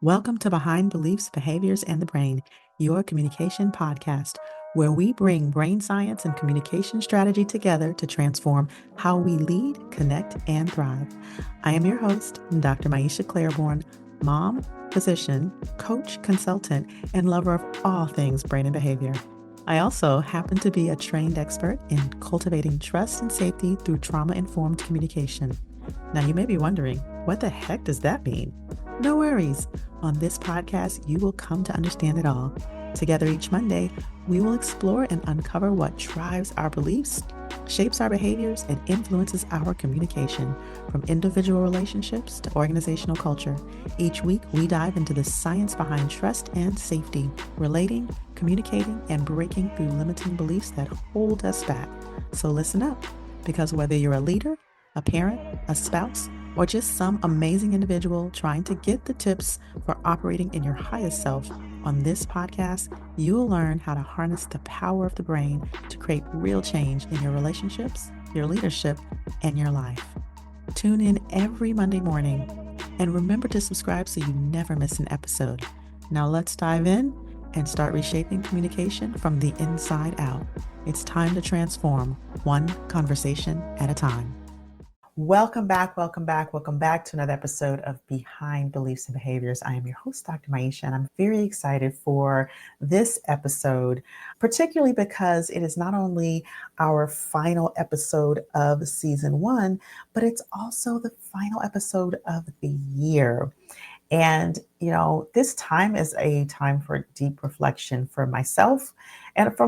Welcome to Behind Beliefs, Behaviors, and the Brain, your communication podcast, where we bring brain science and communication strategy together to transform how we lead, connect, and thrive. I am your host, Dr. Maisha Claiborne, mom, physician, coach, consultant, and lover of all things brain and behavior. I also happen to be a trained expert in cultivating trust and safety through trauma-informed communication. Now, you may be wondering, what the heck does that mean? No worries. On this podcast, you will come to understand it all. Together each Monday, we will explore and uncover what drives our beliefs, shapes our behaviors, and influences our communication, from individual relationships to organizational culture. Each week, we dive into the science behind trust and safety, relating, communicating, and breaking through limiting beliefs that hold us back. So listen up, because whether you're a leader, a parent, a spouse, or just some amazing individual trying to get the tips for operating in your highest self, on this podcast, you'll learn how to harness the power of the brain to create real change in your relationships, your leadership, and your life. Tune in every Monday morning and remember to subscribe so you never miss an episode. Now let's dive in and start reshaping communication from the inside out. It's time to transform one conversation at a time. Welcome back to another episode of Behind Beliefs and Behaviors. I am your host, Dr. Maisha, and I'm very excited for this episode, particularly because it is not only our final episode of season 1, but it's also the final episode of the year. And, this time is a time for deep reflection for myself and for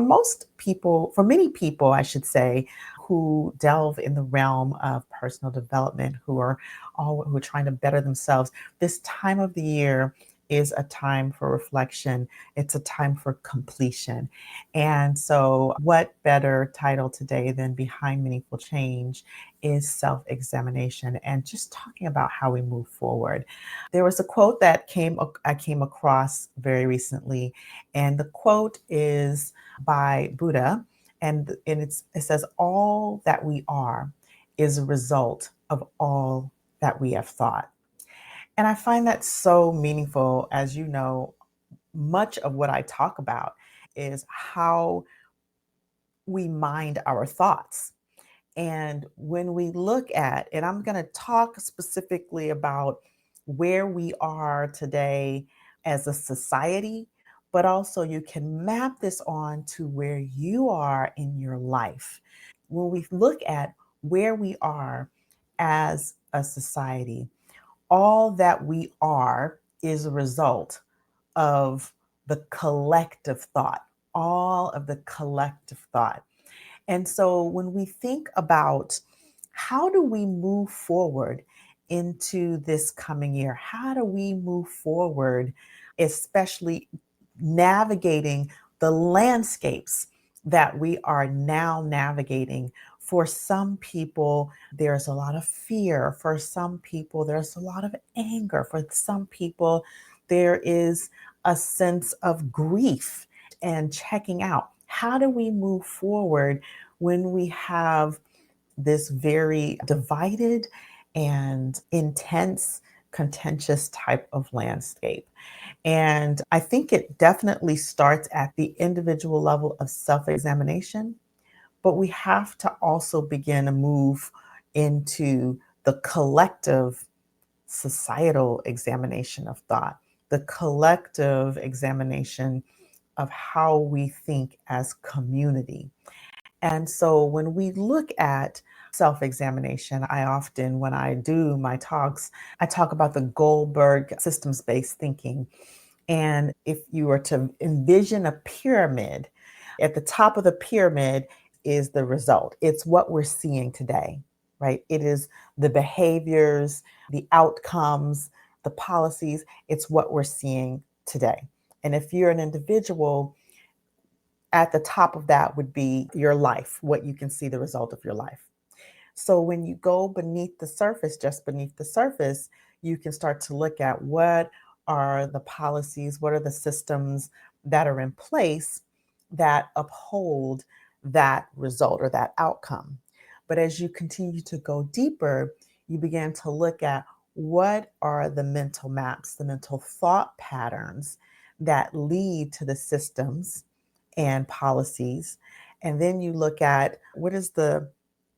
many people, I should say, who delve in the realm of personal development, who are trying to better themselves. This time of the year is a time for reflection. It's a time for completion. And so what better title today than Behind Meaningful Change is self-examination and just talking about how we move forward. There was a quote that I came across very recently, and the quote is by Buddha, and it says, "All that we are is a result of all that we have thought." And I find that so meaningful. As you know, much of what I talk about is how we mind our thoughts. And when we look at, and I'm going to talk specifically about where we are today as a society, but also you can map this on to where you are in your life. When we look at where we are as a society, all that we are is a result of the collective thought, all of the collective thought. And so when we think about how do we move forward into this coming year, how do we move forward, especially navigating the landscapes that we are now navigating? For some people, there's a lot of fear. For some people, there's a lot of anger. For some people, there is a sense of grief and checking out. How do we move forward when we have this very divided and intense, contentious type of landscape? And I think it definitely starts at the individual level of self-examination, but we have to also begin to move into the collective societal examination of thought, the collective examination of how we think as community. And so when we look at self-examination, I often, when I do my talks, I talk about the Goldberg systems-based thinking. And if you were to envision a pyramid, at the top of the pyramid is the result. It's what we're seeing today, right? It is the behaviors, the outcomes, the policies. It's what we're seeing today. And if you're an individual, at the top of that would be your life, what you can see the result of your life. So when you go beneath the surface, just beneath the surface, you can start to look at what are the policies, what are the systems that are in place that uphold that result or that outcome. But as you continue to go deeper, you begin to look at what are the mental maps, the mental thought patterns that lead to the systems and policies. And then you look at what is the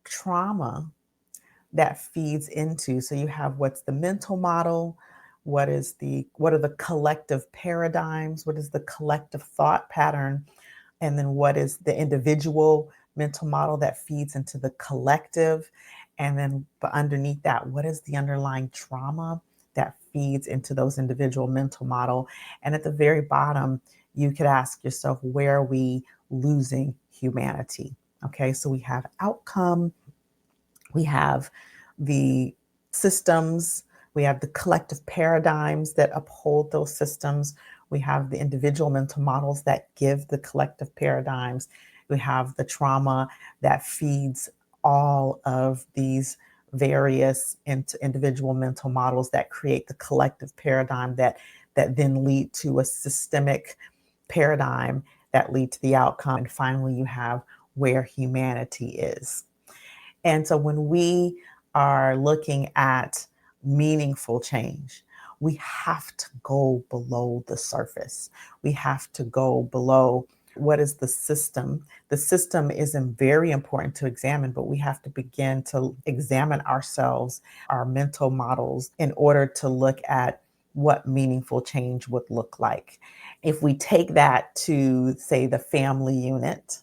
trauma that feeds into. So you have what's the mental model, what are the collective paradigms, what is the collective thought pattern, and then what is the individual mental model that feeds into the collective, and then but underneath that, what is the underlying trauma that feeds into those individual mental model. And at the very bottom, you could ask yourself, where are we losing humanity? Okay, so we have outcome, we have the systems, we have the collective paradigms that uphold those systems, we have the individual mental models that give the collective paradigms, we have the trauma that feeds all of these various individual mental models that create the collective paradigm that then lead to a systemic paradigm that lead to the outcome. And finally, you have where humanity is. And so when we are looking at meaningful change, we have to go below the surface. We have to go below what is the system. The system is very important to examine, but we have to begin to examine ourselves, our mental models, in order to look at what meaningful change would look like. If we take that to, say, the family unit,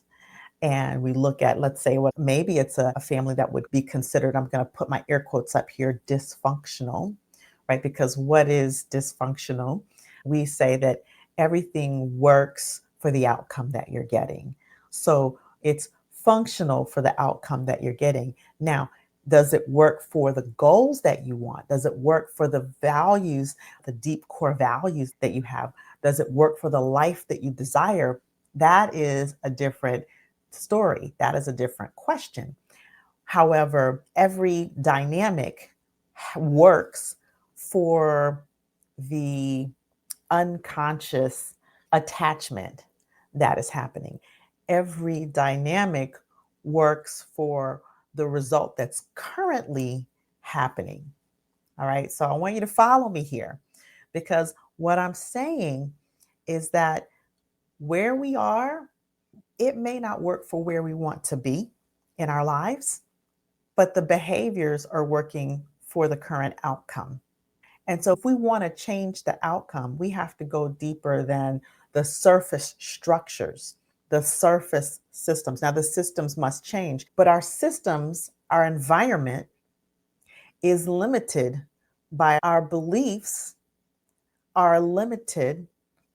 and we look at, let's say, what maybe it's a family that would be considered, I'm going to put my air quotes up here, dysfunctional, right? Because what is dysfunctional? We say that everything works for the outcome that you're getting. So it's functional for the outcome that you're getting. Now, does it work for the goals that you want? Does it work for the values, the deep core values that you have? Does it work for the life that you desire? That is a different story. That is a different question. However, every dynamic works for the unconscious attachment that is happening. Every dynamic works for the result that's currently happening. All right. So I want you to follow me here, because what I'm saying is that where we are, it may not work for where we want to be in our lives, but the behaviors are working for the current outcome. And so if we want to change the outcome, we have to go deeper than the surface structures, the surface systems. Now, the systems must change, but our systems, our environment is limited by our beliefs, are limited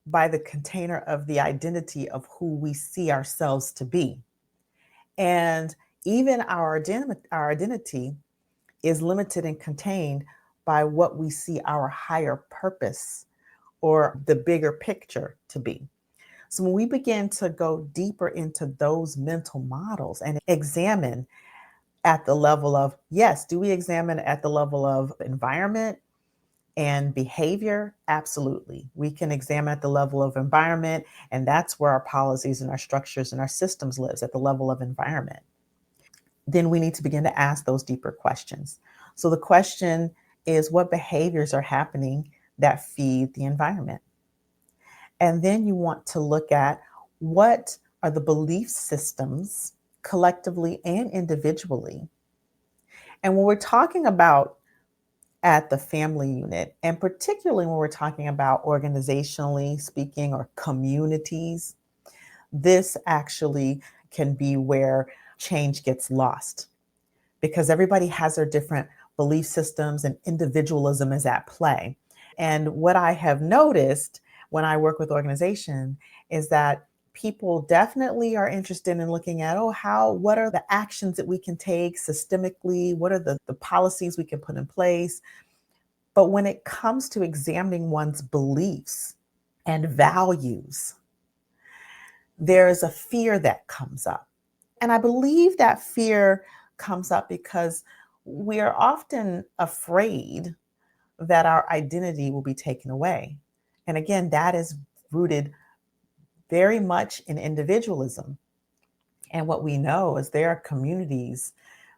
by the container of the identity of who we see ourselves to be. And even our identity is limited and contained by what we see our higher purpose or the bigger picture to be. So when we begin to go deeper into those mental models and examine at the level of, yes, do we examine at the level of environment and behavior? Absolutely. We can examine at the level of environment, and that's where our policies and our structures and our systems lives, at the level of environment. Then we need to begin to ask those deeper questions. So the question is, what behaviors are happening that feed the environment? And then you want to look at, what are the belief systems collectively and individually? And when we're talking about at the family unit, and particularly when we're talking about organizationally speaking or communities, this actually can be where change gets lost, because everybody has their different belief systems and individualism is at play. And what I have noticed when I work with organization is that people definitely are interested in looking at, what are the actions that we can take systemically? What are the policies we can put in place? But when it comes to examining one's beliefs and values, there is a fear that comes up. And I believe that fear comes up because we are often afraid that our identity will be taken away. And again, that is rooted very much in individualism. And what we know is there are communities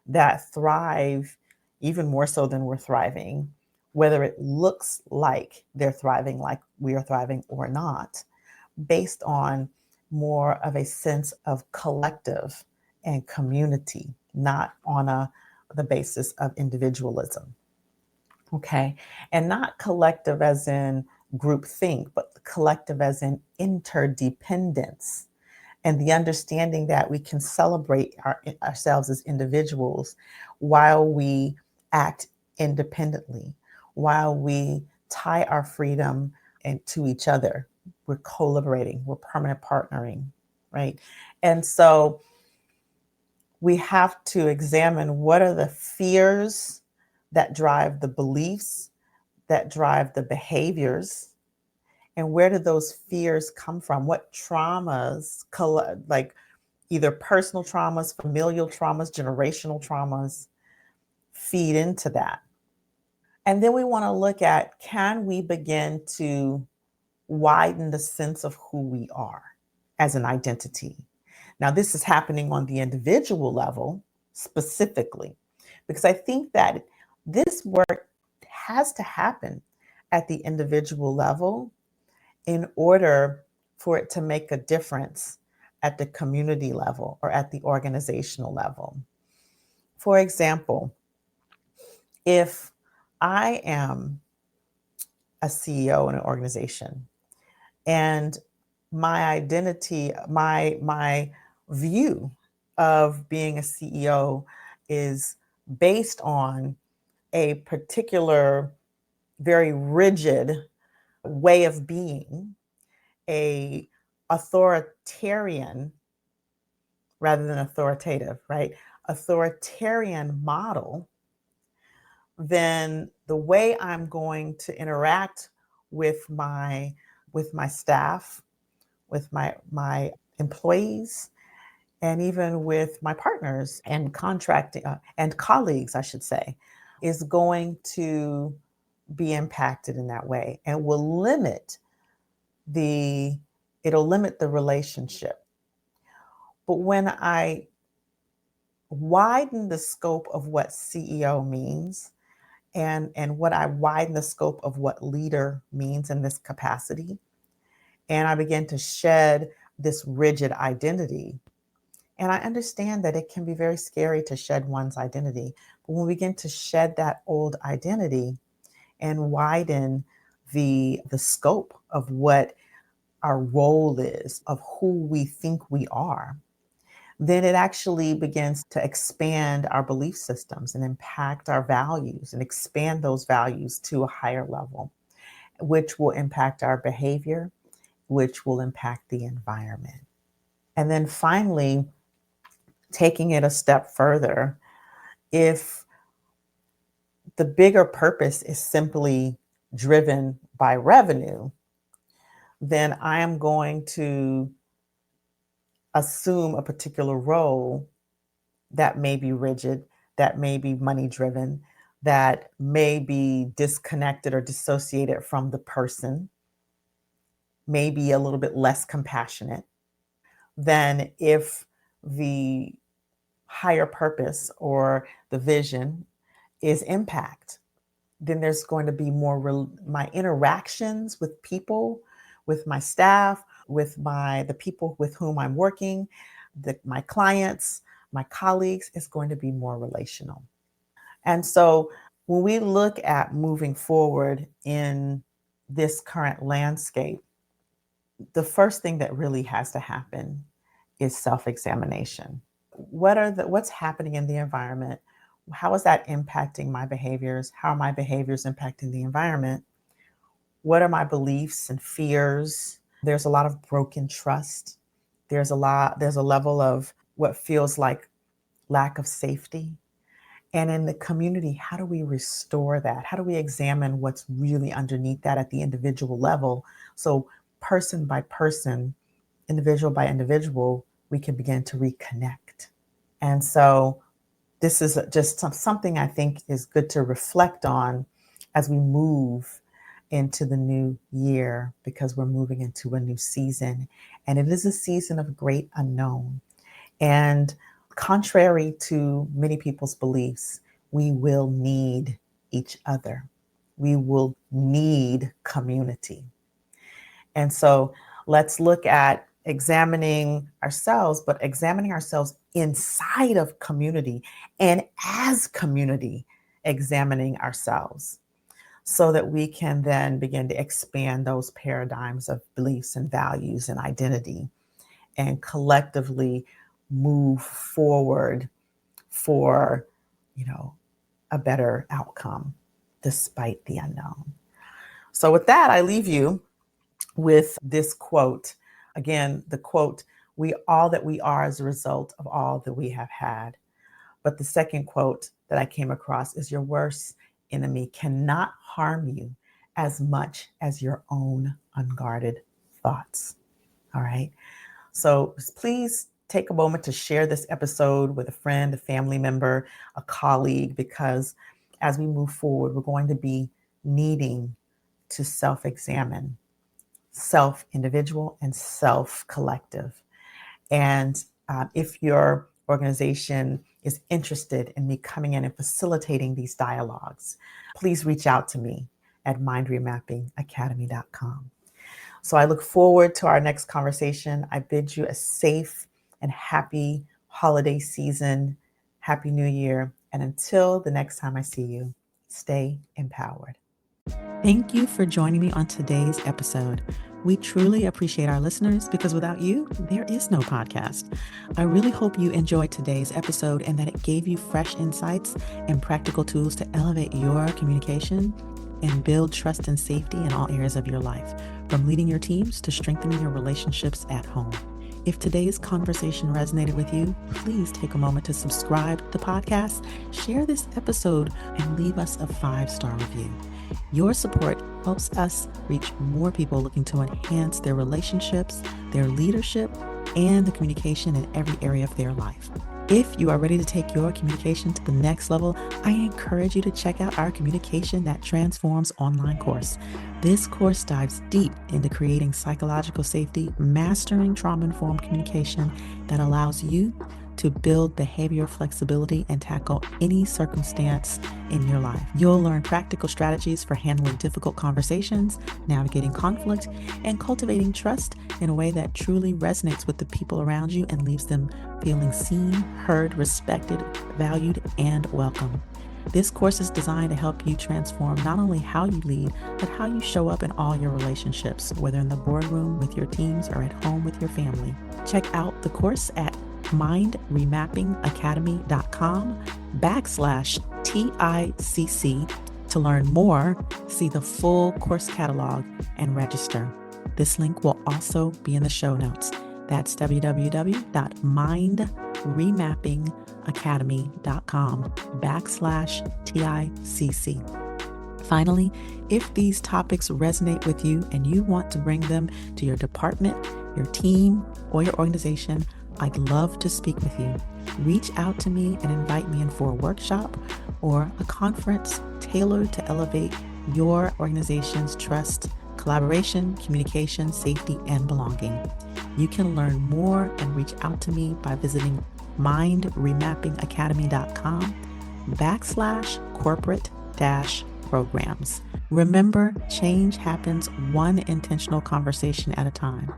that thrive even more so than we're thriving whether it looks like they're thriving like we are thriving or not, based on more of a sense of collective and community, not on the basis of individualism. Okay. And not collective as in groupthink, but collective as in interdependence and the understanding that we can celebrate ourselves as individuals while we act independently, while we tie our freedom and to each other. We're co-liberating, we're permanent partnering, right? And so we have to examine what are the fears that drive the beliefs, that drive the behaviors, and where do those fears come from? What traumas, like either personal traumas, familial traumas, generational traumas feed into that? And then we want to look at, can we begin to widen the sense of who we are as an identity? Now, this is happening on the individual level specifically, because I think that this work has to happen at the individual level in order for it to make a difference at the community level or at the organizational level. For example, if I am a CEO in an organization and my identity, my view of being a CEO is based on a particular very rigid way of being, a authoritarian rather than authoritative, right? Authoritarian model, then the way I'm going to interact with my staff, with my employees, and even with my partners and contracting and colleagues, I should say, is going to be impacted in that way and will the limit the relationship. But when I widen the scope of what CEO means and what I widen the scope of what leader means in this capacity, and I begin to shed this rigid identity. And I understand that it can be very scary to shed one's identity, but when we begin to shed that old identity and widen the scope of what our role is, of who we think we are, then it actually begins to expand our belief systems and impact our values and expand those values to a higher level, which will impact our behavior, which will impact the environment. And then finally, taking it a step further, if the bigger purpose is simply driven by revenue, then I am going to assume a particular role that may be rigid, that may be money driven, that may be disconnected or dissociated from the person, maybe a little bit less compassionate than if the higher purpose or the vision is impact. Then there's going to be more my interactions with people, with my staff, with the people with whom I'm working, my clients, my colleagues, is going to be more relational. And so when we look at moving forward in this current landscape, the first thing that really has to happen is self-examination. What's happening in the environment? How is that impacting my behaviors? How are my behaviors impacting the environment? What are my beliefs and fears? There's a lot of broken trust. There's a level of what feels like lack of safety. And in the community, how do we restore that? How do we examine what's really underneath that at the individual level? So person by person, individual by individual, we can begin to reconnect. And so this is just something I think is good to reflect on as we move into the new year, because we're moving into a new season. And it is a season of great unknown. And contrary to many people's beliefs, we will need each other. we will need community. And so let's look at examining ourselves, but examining ourselves inside of community and as community, examining ourselves so that we can then begin to expand those paradigms of beliefs and values and identity and collectively move forward for, a better outcome despite the unknown. So with that, I leave you with this quote. Again, the quote, "We all that we are as a result of all that we have had." But the second quote that I came across is, "Your worst enemy cannot harm you as much as your own unguarded thoughts." All right. So please take a moment to share this episode with a friend, a family member, a colleague, because as we move forward, we're going to be needing to self-examine, self-individual and self-collective. And if your organization is interested in me coming in and facilitating these dialogues, please reach out to me at mindremappingacademy.com. So I look forward to our next conversation. I bid you a safe and happy holiday season. Happy New Year. And until the next time I see you, stay empowered. Thank you for joining me on today's episode. We truly appreciate our listeners because without you, there is no podcast. I really hope you enjoyed today's episode and that it gave you fresh insights and practical tools to elevate your communication and build trust and safety in all areas of your life, from leading your teams to strengthening your relationships at home. If today's conversation resonated with you, please take a moment to subscribe to the podcast, share this episode, and leave us a 5-star review. Your support helps us reach more people looking to enhance their relationships, their leadership, and the communication in every area of their life. If you are ready to take your communication to the next level, I encourage you to check out our Communication That Transforms online course. This course dives deep into creating psychological safety, mastering trauma-informed communication that allows you to build behavioral flexibility and tackle any circumstance in your life. You'll learn practical strategies for handling difficult conversations, navigating conflict, and cultivating trust in a way that truly resonates with the people around you and leaves them feeling seen, heard, respected, valued, and welcome. This course is designed to help you transform not only how you lead, but how you show up in all your relationships, whether in the boardroom with your teams or at home with your family. Check out the course at mindremappingacademy.com/TICC to learn more, see the full course catalog, and register. This link will also be in the show notes. That's www.mindremappingacademy.com/TICC. Finally, if these topics resonate with you and you want to bring them to your department, your team, or your organization, I'd love to speak with you. Reach out to me and invite me in for a workshop or a conference tailored to elevate your organization's trust, collaboration, communication, safety, and belonging. You can learn more and reach out to me by visiting mindremappingacademy.com/corporate-programs. Remember, change happens one intentional conversation at a time.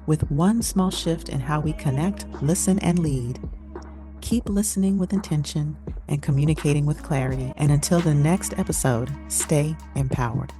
With one small shift in how we connect, listen, and lead. Keep listening with intention and communicating with clarity. And until the next episode, stay empowered.